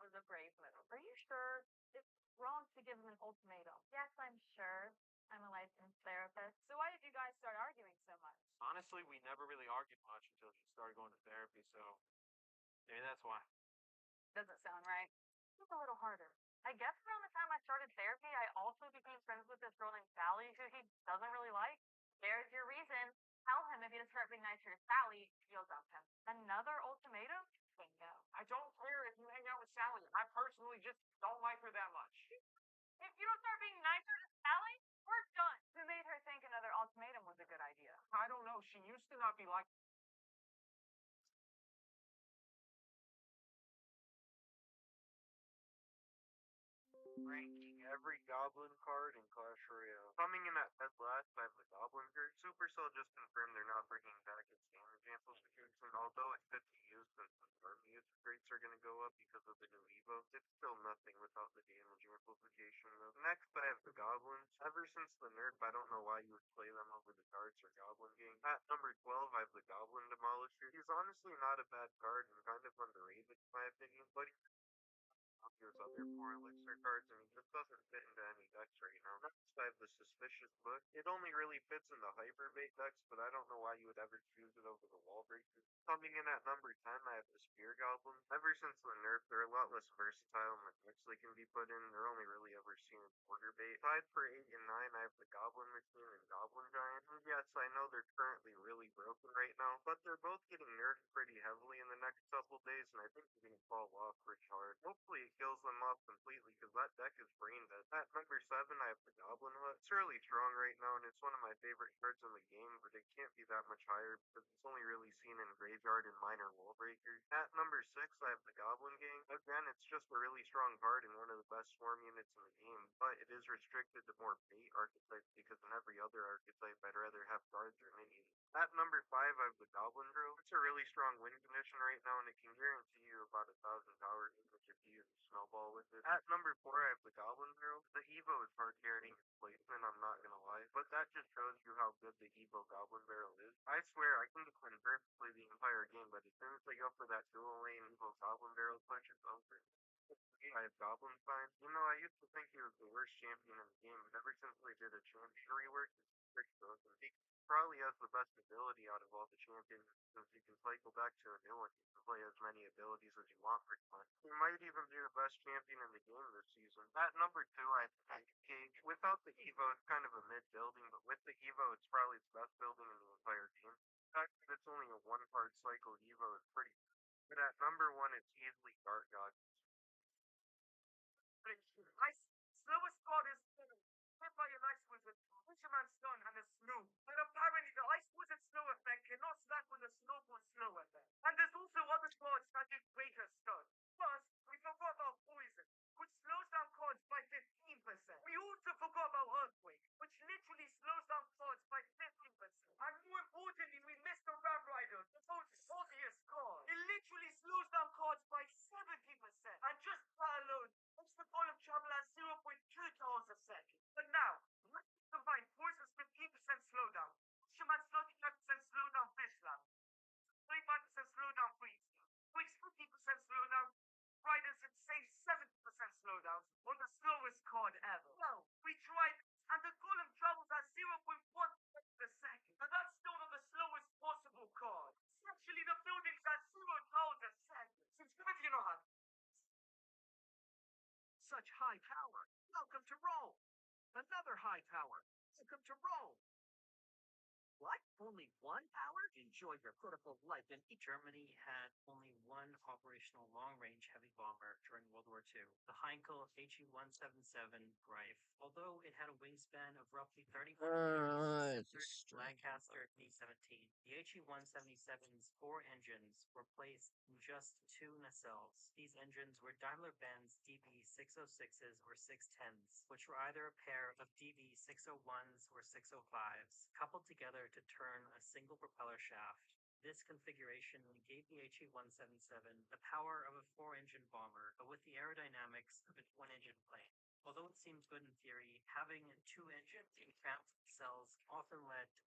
was a brave move. Are you sure it's wrong to give him an ultimatum? Yes, I'm sure. I'm a licensed therapist. So why did you guys start arguing so much? Honestly, we never really argued much until she started going to therapy, so maybe that's why. Doesn't sound right. It's a little harder. I guess around the time I started therapy, I also became friends with this girl named Sally who he doesn't really like. There's your reason. Tell him if he doesn't start being nicer to Sally, you'll dump him. Another ultimatum? Bingo. I don't care if you hang out with Sally. I personally just don't like her that much. If you don't start being nicer to Sally, we're done. Who made her think another ultimatum was a good idea? I don't know. She used to not be like. Ranking every goblin card in Clash Royale. Coming in at dead last, I have the Goblin Group. Supercell just confirmed they're not bringing back its damage amplification. Although it's good to use since the army its rates are going to go up because of the new Evo, it's still nothing without the damage amplification. Though. Next, I have the Goblins. Ever since the nerf, I don't know why you would play them over the Darts or Goblin Gang. At number 12, I have the Goblin Demolisher. He's honestly not a bad card and kind of underrated in my opinion, but here's other poor elixir cards, and he just doesn't fit into any decks right now. Next, I have the Suspicious Book. It only really fits in the Hyperbait decks, but I don't know why you would ever choose it over the Wall Breaker. Coming in at number 10, I have the Spear Goblin. Ever since the nerf, they're a lot less versatile in the decks they can be put in. They're only really ever seen in Order Bait. Tied for 8 and 9, I have the Goblin Machine and Goblin Giant. And yes, I know they're currently really broken right now, but they're both getting nerfed pretty heavily in the next couple days, and I think they're going to fall off pretty hard. Hopefully, it kills them off completely because that deck is brain dead. At number 7, I have the Goblin Hut. It's really strong right now, and it's one of my favorite cards in the game, but it can't be that much higher because it's only really seen in Graveyard and Minor Wall Breakers. At number 6, I have the Goblin Gang. Again, it's just a really strong card and one of the best swarm units in the game, but it is restricted to more bait archetypes because in every other archetype, I'd rather have guards or minions. At number 5, I have the Goblin Drill. It's a really strong win condition right now, and it can guarantee you about 1,000 power damage if you use a snowball with it. At number 4, I have the Goblin Drill. The Evo is hard carrying its placement, I'm not gonna lie, but that just shows you how good the Evo Goblin Barrel is. I swear, I can defend perfectly the entire game, but as soon as I go for that dual lane Evo Goblin Barrel push, it's over. I have Goblin Sign. You know, I used to think he was the worst champion in the game, but ever since they did a champion rework, it's pretty broken. He probably has the best ability out of all the champions, since you can cycle back to a new one. You can play as many abilities as you want pretty much. He might even be the best champion in the game this season. At number 2, I have Pancake. Without the Evo, it's kind of a mid building, but with the Evo, it's probably its best building in the entire game. The fact that it's only a one-card cycle Evo is pretty good. But at number 1, it's easily Dart God. I slowest god is hit by an ice wizard, Fisherman's Stone, and a snow. But apparently the ice wizard snow effect cannot stack with the snowball snow effect. And there's also other cards that did greater stun. Plus, we forgot about poison, which slows down cards by 15%. We also forgot about Earthquake, which literally slows down cards by 15%. And more importantly, we missed the Ram Rider, the most obvious card. It literally slows down cards by 70%. And just that alone makes the golem travel at 0.2 tiles a second. But now, let's combine Poison's 15% slowdown, Fisherman's 39% slowdown Fish Lab, 35% slowdown Freeze, Quick's 50% slowdown, Rider's insane 70% slowdown on the slowest card ever. Well, we tried, and the golem travels at 0.1 per second, and that's still not the slowest possible card. Essentially, the building's at 0 tiles a second. Subscribe if you know how. Such high power. Welcome to Rome. Another high power. Welcome to Rome. What? Only one power? Enjoy your critical life in Germany had only one operational long-range heavy bomber during World War II, the Heinkel HE-177 Greif. Although it had a wingspan of roughly 34 meters, Lancaster D-17. The HE-177's 4 engines were placed in just 2 nacelles. These engines were Daimler-Benz DB606s or 610s, which were either a pair of DB601s or 605s, coupled together to turn a single propeller shaft. This configuration gave the HE-177 the power of a 4-engine bomber, but with the aerodynamics of a 1-engine plane. Although it seems good in theory, having 2 engines in cramped cells often led to